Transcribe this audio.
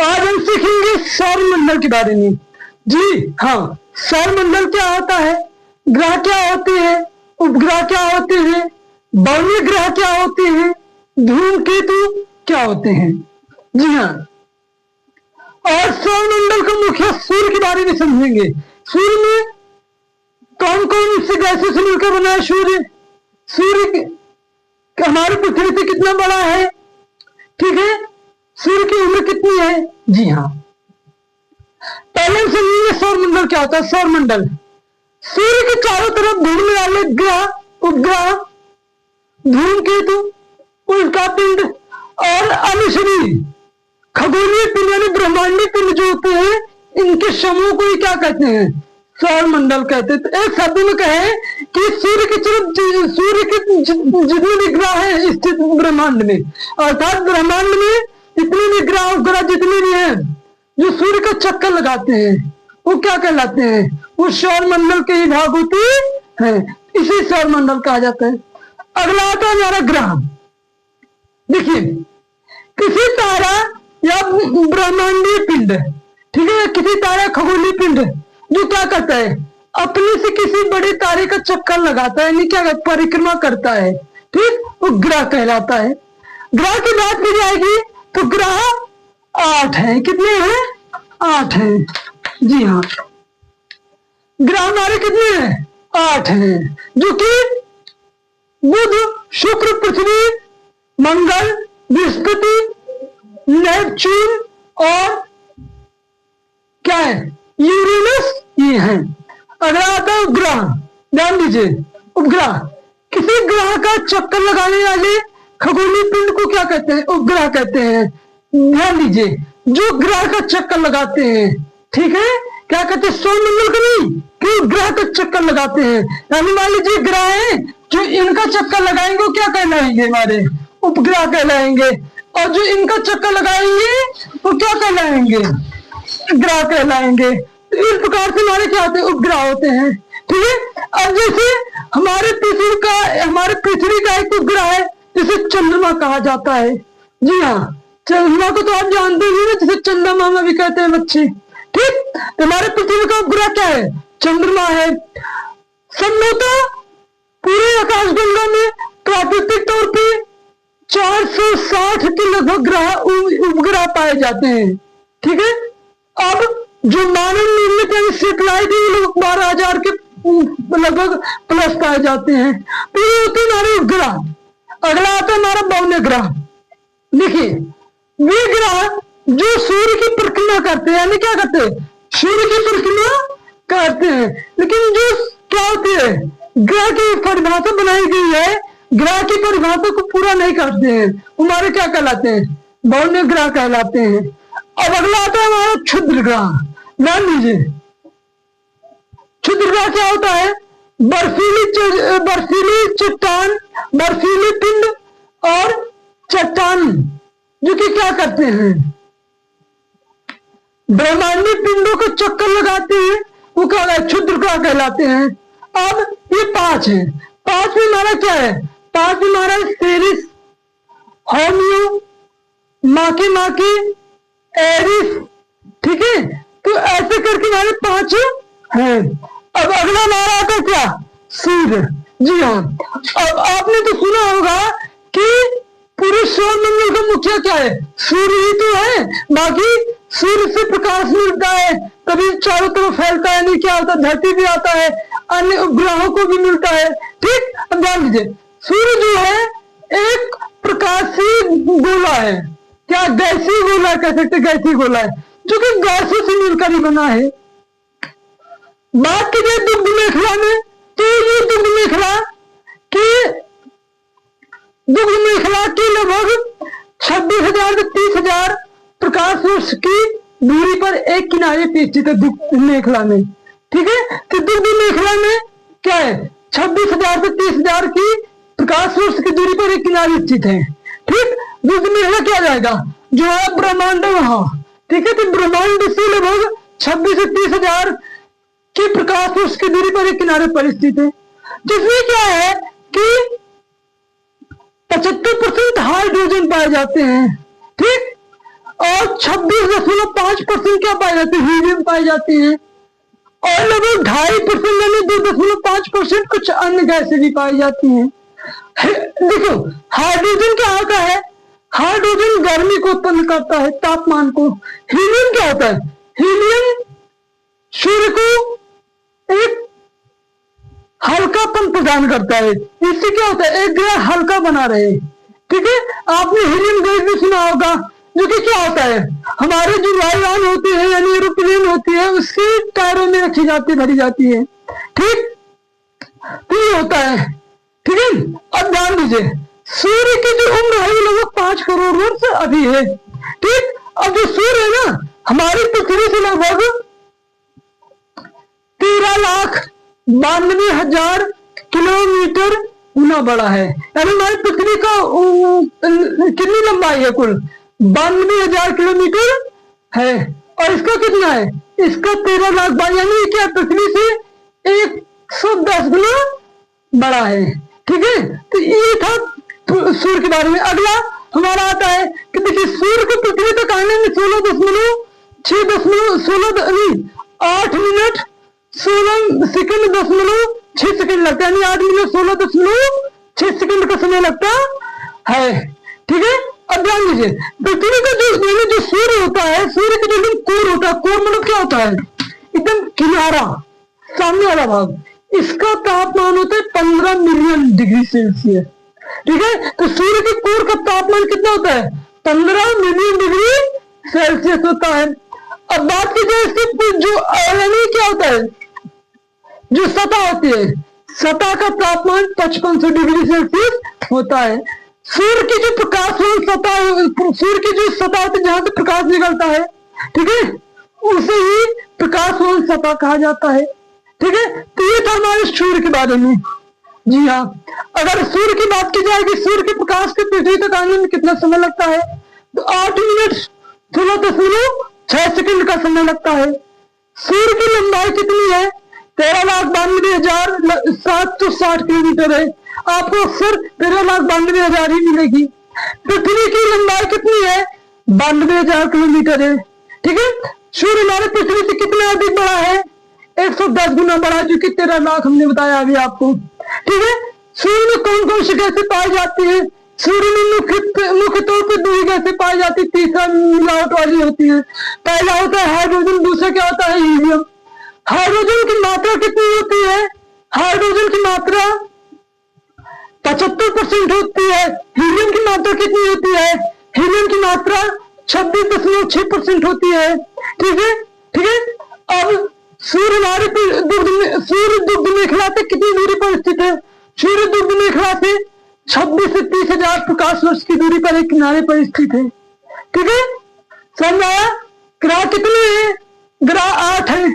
आज हम सीखेंगे सौरमंडल के बारे में। जी हाँ, सौरमंडल क्या होता है, ग्रह क्या होते हैं, उपग्रह क्या होते हैं, बहुनीय ग्रह क्या होते हैं, धूमकेतु क्या होते हैं। जी हाँ, और सौरमंडल का मुख्य सूर्य के बारे में समझेंगे। सूर्य में कौन कौन से गैसों से मिलकर बना है सूर्य, सूर्य हमारी पृथ्वी से कितना बड़ा है, ठीक है, सूर्य की उम्र कितनी है। जी हाँ, पहले हम समझेंगे सौरमंडल क्या होता है। सौरमंडल सूर्य के चारों तरफ घूमने वाले ग्रह, उपग्रह, धूमकेतु, उल्कापिंड और अन्य शरीर, खगोलीय पिंड यानी ब्रह्मांडीय पिंड जो होते हैं, इनके समूह को ही क्या कहते हैं, सौरमंडल कहते हैं। तो एक शब्द में कहें कि सूर्य के जितने भी ग्रह हैं स्थित ब्रह्मांड में, अर्थात ब्रह्मांड में जितने भी ग्रह उपग्रह जितने भी हैं जो सूर्य का चक्कर लगाते हैं वो क्या कहलाते हैं, वो सौरमंडल के ही भाग होते हैं, इसे सौरमंडल कहा जाता है। अगला आता है हमारा ग्रह। देखिए, किसी तारा या ब्रह्मांडीय पिंड, ठीक है, किसी तारा खगोलीय पिंड जो क्या करता है, अपने से किसी बड़े तारे का चक्कर लगाता है, क्या परिक्रमा करता है, ठीक, वो ग्रह कहलाता है। ग्रह की बात की जाएगी तो ग्रह 8 है। कितने हैं, 8 हैं। जी हाँ, ग्रह हमारे कितने हैं, 8 हैं, जो कि बुध, शुक्र, पृथ्वी, मंगल, बृहस्पति, नेपच्यून और क्या है, यूरेनस, ये हैं। अगला आता है उपग्रह। ध्यान दीजिए, उपग्रह किसी ग्रह का चक्कर लगाने वाले खगोलीय पिंड को क्या कहते हैं, उपग्रह कहते हैं। ध्यान दीजिए, जो ग्रह का चक्कर लगाते हैं, ठीक है, क्या कहते हैं, सौरमंडल का नहीं, कि ग्रह का चक्कर लगाते हैं। यानी मान लीजिए ग्रह है जो इनका चक्कर लगाएंगे वो क्या कहलाएंगे, हमारे उपग्रह कहलाएंगे, और जो इनका चक्कर लगाएंगे वो क्या कहलाएंगे, ग्रह कहलाएंगे। इस प्रकार से हमारे क्या होते हैं, उपग्रह होते हैं, ठीक है। अब जैसे हमारे पृथ्वी का एक उपग्रह है जिसे चंद्रमा कहा जाता है। जी हाँ, चंद्रमा को तो आप जानते ही ना, जिसे चंदा मामा भी कहते हैं बच्चे, ठीक। हमारे पृथ्वी का उपग्रह क्या है, चंद्रमा है। संभवतः पूरे आकाशगंगा में प्राकृतिक तौर पे 460 के लगभग ग्रह उपग्रह पाए जाते हैं, ठीक है। अब जो मानव निर्मित सेटेलाइट है 12,000 के लगभग प्लस पाए जाते हैं। तो ये होते हैं हमारे उपग्रह। अगला आता है हमारा बहुनीय ग्रह। देखिए, वे ग्रह जो सूर्य की परिक्रमा करते हैं, यानी क्या करते हैं, सूर्य की परिक्रमा करते हैं, लेकिन जो क्या होती है, ग्रह की परिभाषा बनाई गई है, ग्रह की परिभाषा को पूरा नहीं करते हैं, हमारे क्या कहलाते हैं, बहुनीय ग्रह कहलाते हैं। अब अगला आता है हमारा क्षुद्र ग्रह। ध्यान दीजिए, क्षुद्र ग्रह क्या होता है, बर्फीली चट्टान, बर्फीली पिंड और चट्टान जो कि क्या करते हैं, ब्रह्मांडीय पिंडों को चक्कर लगाते हैं, वो क्या है, क्षुद्र ग्रह कहलाते हैं। अब ये 5 है। 5 में हमारा क्या है, 5 में हमारा सेरिस, होमियो, माकी, एरिस, ठीक है। तो ऐसे करके हमारे 5 हैं। अब अगला हमारा आता क्या, सूर्य। जी हाँ, अब आपने तो सुना होगा कि पूरे सौरमंडल का मुख्य क्या है, सूर्य ही तो है, बाकी सूर्य से प्रकाश मिलता है तभी चारों तरफ फैलता है, नहीं क्या होता, धरती भी आता है, अन्य उपग्रहों को भी मिलता है, ठीक। अब ध्यान दीजिए, सूर्य जो है एक प्रकाशीय गोला है, क्या गैसीय गोला कह सकते, गैसीय गोला है जो कि गैसों से मिलकर ही बना है। बात कीजिए दुग्ध मेखला में, तो ये दुग्ध मेखला की लगभग 26,000 से 30,000 प्रकाश वर्ष की दूरी पर एक किनारे पे स्थित है दुग्ध मेखला में, ठीक है। तो दुग्ध मेखला में क्या है, 26,000 से 30,000 की प्रकाश वर्ष की दूरी पर एक किनारे स्थित है, ठीक। दुग्ध मेखला क्या जाएगा, जो है ब्रह्मांड वहां, ठीक है। तो ब्रह्मांड से लगभग 26 से 30,000 की प्रकाश वर्ष की दूरी पर एक किनारे पर स्थित है, जिसमें क्या है कि 75% हाइड्रोजन पाए जाते हैं, ठीक। और 26.5% क्या पाई जाती है, हीलियम पाई जाती है, और लगभग 2.5% यानी 2.5% कुछ अन्य गैसें भी पाई जाती हैं। देखो हाइड्रोजन क्या होता है, हाइड्रोजन गर्मी को उत्पन्न करता है, तापमान को। हीलियम क्या होता है, हीलियम सूर्य को एक हल्कापन प्रदान करता है, इससे क्या होता है एक ग्रह हल्का बना रहे। ठीक है, आपने हीलियम गैस भी सुना होगा, जो कि क्या होता है हमारे जो वायुयान होते हैं यानी एरोप्लेन होती है उसके टायरों में रखी जाती भरी जाती है। ठीक, तो ये होता है। ठीक है, अब ध्यान दीजिए सूर्य की जो उम्र है वो लगभग 5 करोड़ वर्ष अभी है। ठीक, अब जो सूर्य है ना हमारी पृथ्वी से लगभग 13,92,000 किलोमीटर गुना बड़ा है, यानी हमारी पृथ्वी का कितनी लंबाई है, कुल 92,000 किलोमीटर है, और इसका कितना है, इसका 13 लाख यानी क्या पृथ्वी से 110 गुना बड़ा है। ठीक है, तो ये था सूर्य के बारे में। अगला हमारा आता है कि देखिए सूर्य को पृथ्वी तक आने में 8 मिनट 16 सेकंड 10.6 सेकंड लगता है, यानी 8 मिनट 16.6 सेकंड का समय लगता है। ठीक है, अब ध्यान दीजिए पृथ्वी का जो सूर्य होता है, सूर्य का जो एकदम कोर होता है, कोर मतलब क्या होता है एकदम किनारा सामने वाला भाग, इसका तापमान होता है 15 मिलियन डिग्री सेल्सियस। ठीक है, तो सूर्य के कोर का तापमान कितना होता है 15 मिलियन डिग्री सेल्सियस होता है। अब बात की जाए इसके जो यानी क्या होता है, जो सतह होती है, सतह का तापमान 5500 डिग्री सेल्सियस होता है। सूर्य की जो प्रकाशवान सतह, सूर्य की जो सतह होती है जहां से प्रकाश निकलता है, ठीक है, उसे ही प्रकाशवान सतह कहा जाता है। ठीक है, तो ये था हमारे सूर्य के बारे में। जी हाँ, अगर सूर्य की बात की जाए कि सूर्य के प्रकाश के पृथ्वी तक आने में कितना समय लगता है, तो 8 मिनट 16.6 सेकंड का समय लगता है। सूर्य की लंबाई कितनी है, 13,92,760 किलोमीटर है। आपको अक्सर 13,92,000 ही मिलेगी। पृथ्वी की लंबाई कितनी है, 92,000 किलोमीटर है। ठीक है, सूर्य हमारे पृथ्वी से कितना अधिक बड़ा है, 110 गुना बड़ा, जो कि 13 लाख हमने बताया अभी आपको। ठीक है, सूर्य में कौन कौन सी गैसें पाई जाती है, सूर्य में मुख्य तौर पर 2 ही गैसें पाई जाती, तीसरा मिलावट वाली होती है। पहला होता है हाइड्रोजन, दूसरा क्या होता है हीलियम। हाइड्रोजन की मात्रा कितनी होती है, हाइड्रोजन की मात्रा 75% होती है। हीलियम की मात्रा कितनी होती है, हीलियम की मात्रा 26.6% होती है। ठीक है, ठीक है, अब सूर्य हमारे सूर्य दुग्ध मेखला से कितनी दूरी पर स्थित है, सूर्य दुग्ध मेखला से 26 से 30 हजार प्रकाश वर्ष की दूरी पर एक किनारे पर स्थित है। ठीक है, समझ आया। ग्रह कितने हैं, ग्रह 8 है।